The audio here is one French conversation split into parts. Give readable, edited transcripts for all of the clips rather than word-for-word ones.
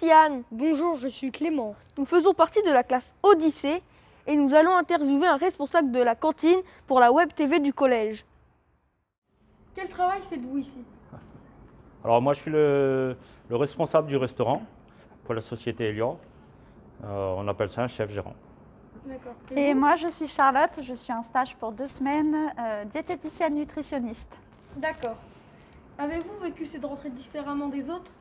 ici Anne. Bonjour, je suis Clément. Nous faisons partie de la classe Odyssée et nous allons interviewer un responsable de la cantine pour la web TV du collège. Quel travail faites-vous ici? Alors moi je suis le responsable du restaurant pour la société Elior. On appelle ça un chef gérant. D'accord. Et moi, je suis Charlotte, je suis en stage pour 2 semaines, diététicienne nutritionniste. D'accord. Avez-vous vécu cette rentrée différemment des autres?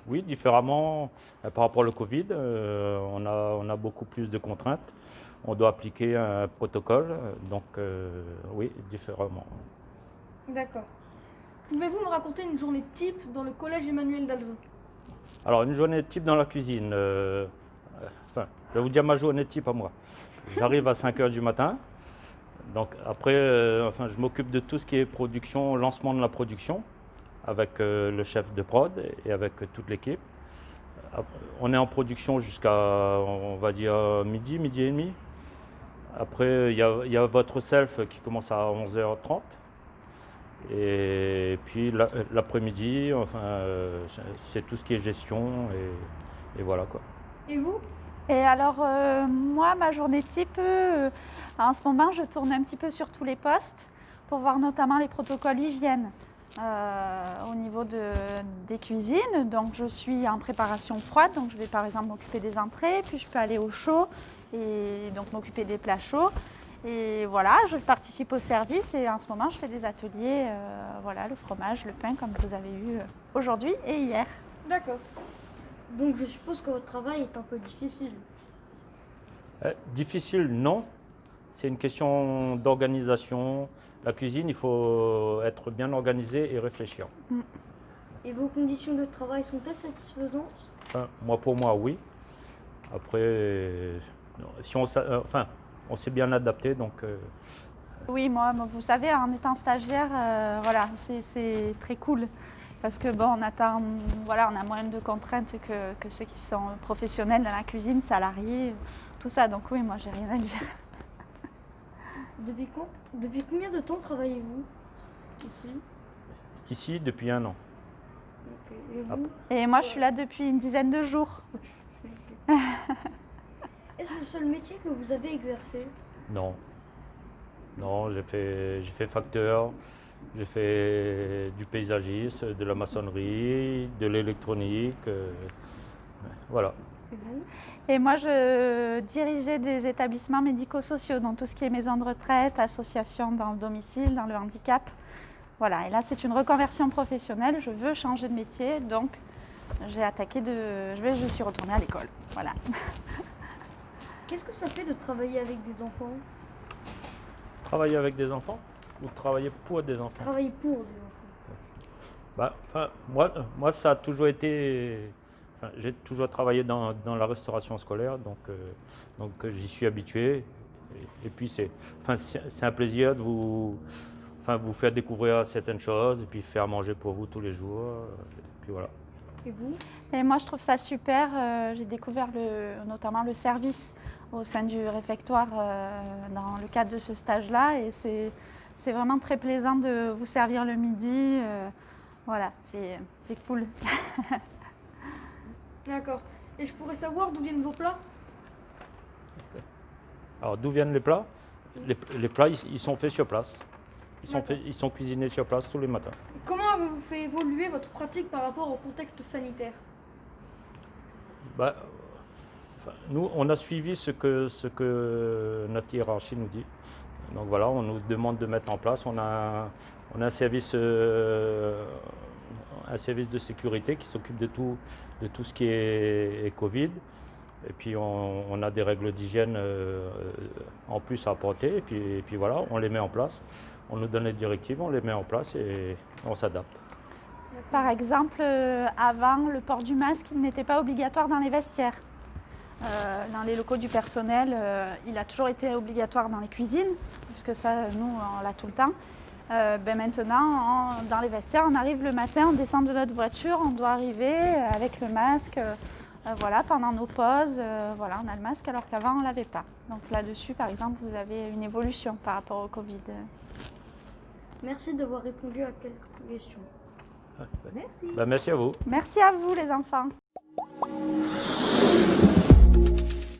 Oui, différemment par rapport au Covid, on a beaucoup plus de contraintes. On doit appliquer un protocole, donc oui, différemment. D'accord. Pouvez-vous me raconter une journée type dans le collège Emmanuel d'Alzon? Alors une journée type dans la cuisine, je vais vous dire ma journée type à moi. J'arrive à 5 h du matin, donc après je m'occupe de tout ce qui est production, lancement de la production, avec le chef de prod et avec toute l'équipe. On est en production jusqu'à, on va dire, midi et demi. Après, il y a votre self qui commence à 11 h 30. Et puis l'après-midi, c'est tout ce qui est gestion et voilà quoi. Et vous? Et alors, moi, ma journée type, en ce moment, je tourne un petit peu sur tous les postes pour voir notamment les protocoles hygiène au niveau des cuisines. Donc, je suis en préparation froide, donc je vais par exemple m'occuper des entrées, puis je peux aller au chaud et donc m'occuper des plats chauds. Et voilà, je participe au service et en ce moment, je fais des ateliers, voilà, le fromage, le pain, comme vous avez eu aujourd'hui et hier. D'accord. Donc je suppose que votre travail est un peu difficile. Difficile, non. C'est une question d'organisation. La cuisine, il faut être bien organisé et réfléchir. Et vos conditions de travail sont-elles satisfaisantes? Pour moi, oui. Après, si on s'est bien adapté, donc... Oui, moi, vous savez, en étant stagiaire, voilà, c'est très cool. Parce que bon, on a moins de contraintes que ceux qui sont professionnels dans la cuisine, salariés, tout ça. Donc oui, moi, j'ai rien à dire. Depuis combien de temps travaillez-vous ici? Ici, depuis 1 an. Okay. Et vous? Et moi, je suis là depuis une dizaine de jours. Est-ce le seul métier que vous avez exercé? Non. Non, j'ai fait facteur, j'ai fait du paysagiste, de la maçonnerie, de l'électronique, voilà. Et vous? Et moi, je dirigeais des établissements médico-sociaux, donc tout ce qui est maison de retraite, association dans le domicile, dans le handicap. Voilà, et là, c'est une reconversion professionnelle. Je veux changer de métier, donc je suis retournée à l'école. Voilà. Qu'est-ce que ça fait de travailler avec des enfants? Travailler avec des enfants ou travailler pour des enfants? Travailler pour des enfants. Moi, ça a toujours été... j'ai toujours travaillé dans la restauration scolaire, donc j'y suis habitué. Et puis c'est un plaisir de vous faire découvrir certaines choses et puis faire manger pour vous tous les jours. Et puis voilà. Et vous? Et moi, je trouve ça super. J'ai découvert notamment le service au sein du réfectoire dans le cadre de ce stage-là. Et c'est vraiment très plaisant de vous servir le midi. Voilà, c'est cool. D'accord. Et je pourrais savoir d'où viennent vos plats? Alors d'où viennent les plats? Les plats, ils sont faits sur place. Ils sont cuisinés sur place tous les matins. Comment avez-vous fait évoluer votre pratique par rapport au contexte sanitaire? Nous, on a suivi ce que notre hiérarchie nous dit. Donc voilà, on nous demande de mettre en place. On a un service de sécurité qui s'occupe de tout ce qui est Covid. Et puis on a des règles d'hygiène en plus à apporter. Et puis voilà, on les met en place. On nous donne les directives, on les met en place et on s'adapte. Par exemple, avant, le port du masque il n'était pas obligatoire dans les vestiaires. Dans les locaux du personnel, il a toujours été obligatoire dans les cuisines, puisque ça, nous, on l'a tout le temps. Maintenant, dans les vestiaires, on arrive le matin, on descend de notre voiture, on doit arriver avec le masque. Voilà, pendant nos pauses, voilà, on a le masque alors qu'avant, on ne l'avait pas. Donc là-dessus, par exemple, vous avez une évolution par rapport au Covid. Merci d'avoir répondu à quelques questions. Merci. Merci à vous. Merci à vous les enfants.